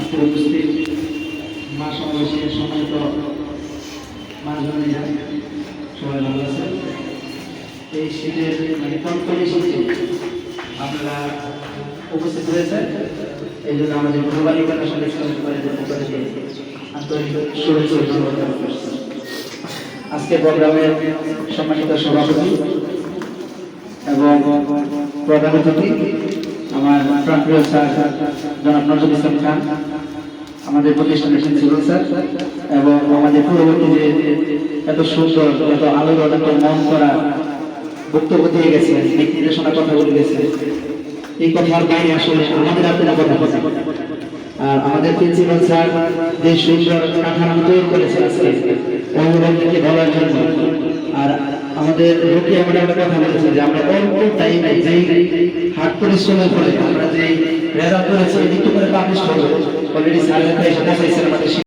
মঞ্চে উপস্থিত মা সমাবেশের সম্মানিত মাঝখানে সবাই ভালো আছেন। এই শীতের কনকনে শীতে আপনারা উপস্থিত হয়েছেন, এই জন্য আমাদের কোরবানি কমিশনের সদস্য আন্তরিক শুভেচ্ছা জ্ঞাপন করছি। আজকে প্রোগ্রামের সম্মানিত সভাপতি এবং প্রধান অতিথি আমার প্রাণপ্রিয় স্যার জনাব নজরুল ইসলাম খান, আমাদের প্রতিষ্ঠানের প্রিন্সিপাল স্যার এবং আমাদের পূর্ববর্তী যে এত সুন্দর এত আলোর এত মন করা বক্তব্য দিয়ে গেছে, দিক নির্দেশনা কথা বলে গেছে, এই কথার বাইরে আসলে আমাদের আপনারা কথা বলছে। আর আমাদের প্রিন্সিপাল স্যার যে সুন্দর কাঠামো তৈরি করেছে আজকে অভিভাবকদেরকে বলার জন্য, আর আমাদের লোকে আমরা একটা কথা বলেছে যে আমরা অল্প টাইমে যেই হাট পরিশ্রমের ফলে আমরা যে রেজাল্ট করেছি একটু করে পাবলিশ করবো, অলরেডি স্যার এসে পৌঁছাইছেন আমাদের